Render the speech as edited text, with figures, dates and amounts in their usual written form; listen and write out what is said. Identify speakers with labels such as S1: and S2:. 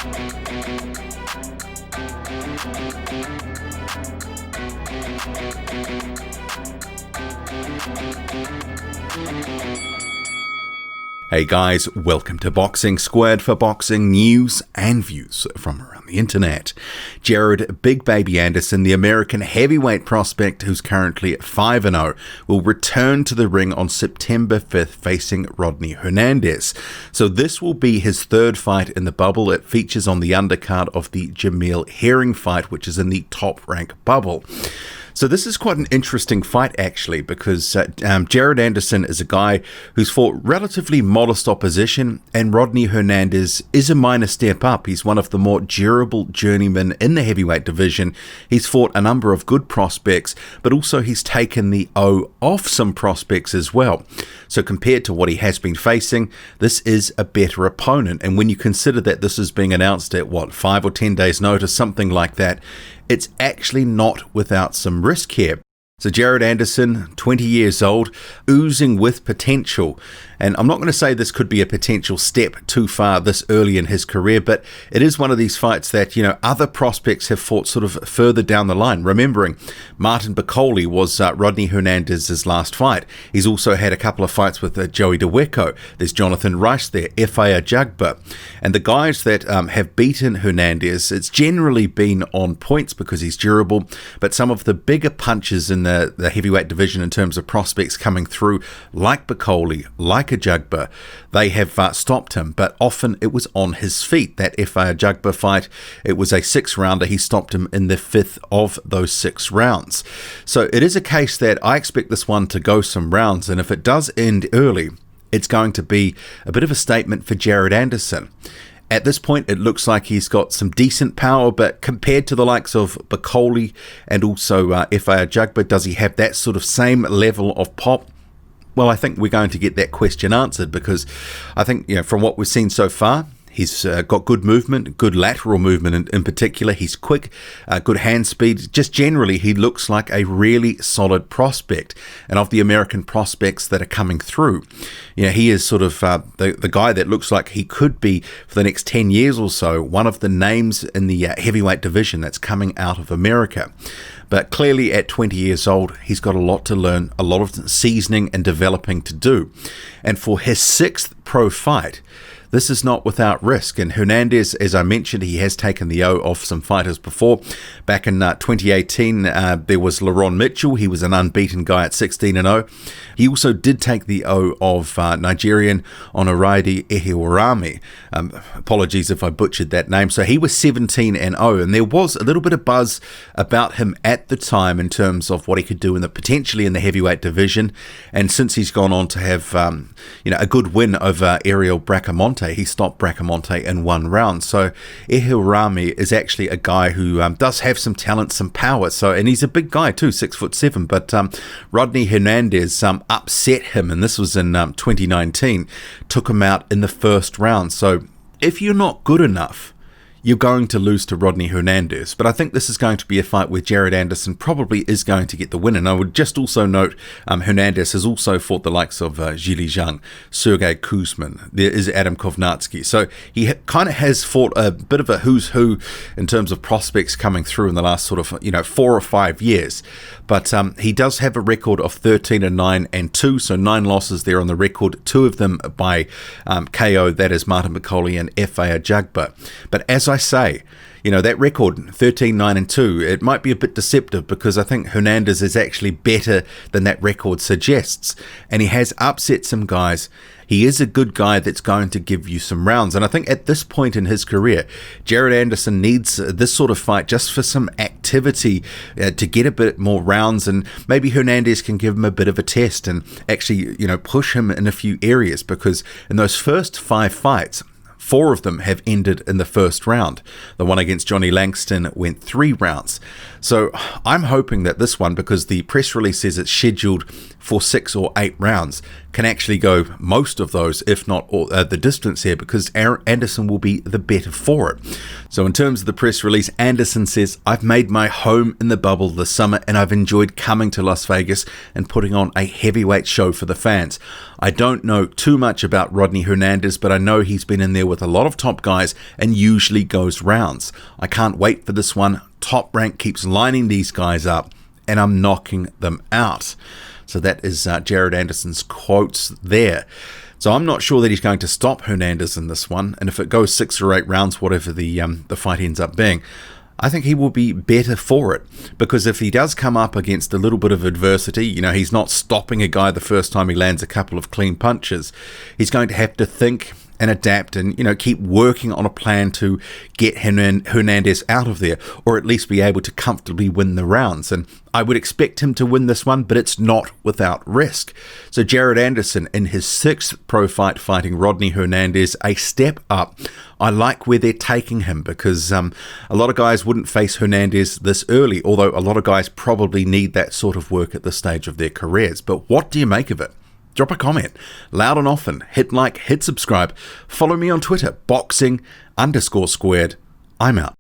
S1: Hey guys, welcome to Boxing Squared for boxing news and views from around the internet. Jared Big Baby Anderson, the American heavyweight prospect who's currently 5-0, will return to the ring on September 5th facing Rodney Hernandez. So this will be his third fight in the bubble. It features on the undercard of the Jamil Herring fight, which is in the top rank bubble. So this is quite an interesting fight, actually, because Jared Anderson is a guy who's fought relatively modest opposition, and Rodney Hernandez is a minor step up. He's one of the more durable journeymen in the heavyweight division. He's fought a number of good prospects, but also he's taken the O off some prospects as well. So compared to what he has been facing, this is a better opponent. And when you consider that this is being announced at, 5 or 10 days notice, something like that, it's actually not without some risk here. So Jared Anderson, 20 years old, oozing with potential. And I'm not going to say this could be a potential step too far this early in his career, but it is one of these fights that, other prospects have fought sort of further down the line. Remembering, Martin Bakole was Rodney Hernandez's last fight. He's also had a couple of fights with Joey DeWecco. There's Jonathan Rice there, F.A. Ajagba. And the guys that have beaten Hernandez, it's generally been on points because he's durable, but some of the bigger punches in the heavyweight division in terms of prospects coming through, like Bakole, like Ajagba, they have stopped him, but often it was on his feet. That F.A. Ajagba fight, it was a 6-rounder. He stopped him in the 5th of those 6 rounds. So it is a case that I expect this one to go some rounds, and if it does end early, it's going to be a bit of a statement for Jared Anderson. At this point, it looks like he's got some decent power, but compared to the likes of Bakole and also F.A. Ajagba, does he have that sort of same level of pop? Well, I think we're going to get that question answered, because I think, from what we've seen so far, he's got good movement, good lateral movement in particular. He's quick, good hand speed. Just generally, he looks like a really solid prospect. And of the American prospects that are coming through, he is sort of the guy that looks like he could be, for the next 10 years or so, one of the names in the heavyweight division that's coming out of America. But clearly at 20 years old, he's got a lot to learn, a lot of seasoning and developing to do. And for his 6th pro fight, this is not without risk. And Hernandez, as I mentioned, he has taken the O off some fighters before. Back in 2018, there was Laron Mitchell. He was an unbeaten guy at 16-0. He also did take the O of Nigerian Onoraide Ehiwarami. Apologies if I butchered that name. So he was 17-0, and there was a little bit of buzz about him at the time in terms of what he could do potentially in the heavyweight division. And since he's gone on to have a good win over Ariel Bracamonte, he stopped Bracamonte in 1 round. So Ehiwarami is actually a guy who does have some talent, some power. And he's a big guy too, 6'7". But Rodney Hernandez upset him, and this was in 2019. Took him out in the 1st round. So if you're not good enough, you're going to lose to Rodney Hernandez. But I think this is going to be a fight where Jared Anderson probably is going to get the win. And I would just also note, Hernandez has also fought the likes of Zhili Zhang, Sergey Kuzmin. There is Adam Kovnatsky. So he kind of has fought a bit of a who's who in terms of prospects coming through in the last sort of 4 or 5 years. But he does have a record of 13-9-2, so 9 losses there on the record, 2 of them by KO, that is Martin Bakole and F.A. Ajagba. But as I say, that record, 13-9-2, it might be a bit deceptive, because I think Hernandez is actually better than that record suggests. And he has upset some guys. He is a good guy that's going to give you some rounds. And I think at this point in his career, Jared Anderson needs this sort of fight just for some activity to get a bit more rounds. And maybe Hernandez can give him a bit of a test and actually, push him in a few areas, because in those first 5 fights, 4 of them have ended in the 1st round. The one against Johnny Langston went 3 rounds. So I'm hoping that this one, because the press release says it's scheduled for 6 or 8 rounds, can actually go most of those, if not all, the distance here, because Anderson will be the better for it. So in terms of the press release, Anderson says, "I've made my home in the bubble this summer, and I've enjoyed coming to Las Vegas and putting on a heavyweight show for the fans. I don't know too much about Rodney Hernandez, but I know he's been in there with a lot of top guys and usually goes rounds. I can't wait for this one. Top Rank keeps lining these guys up and I'm knocking them out. So that is Jared Anderson's quotes there. So I'm not sure that he's going to stop Hernandez in this one. And if it goes 6 or 8 rounds, whatever the fight ends up being, I think he will be better for it. Because if he does come up against a little bit of adversity, he's not stopping a guy the first time he lands a couple of clean punches. He's going to have to think and adapt and, keep working on a plan to get Hernandez out of there, or at least be able to comfortably win the rounds. And I would expect him to win this one, but it's not without risk. So Jared Anderson, in his 6th pro fight fighting Rodney Hernandez, a step up. I like where they're taking him because a lot of guys wouldn't face Hernandez this early, although a lot of guys probably need that sort of work at this stage of their careers. But what do you make of it? Drop a comment, loud and often, hit like, hit subscribe, follow me on Twitter, boxing_squared. I'm out.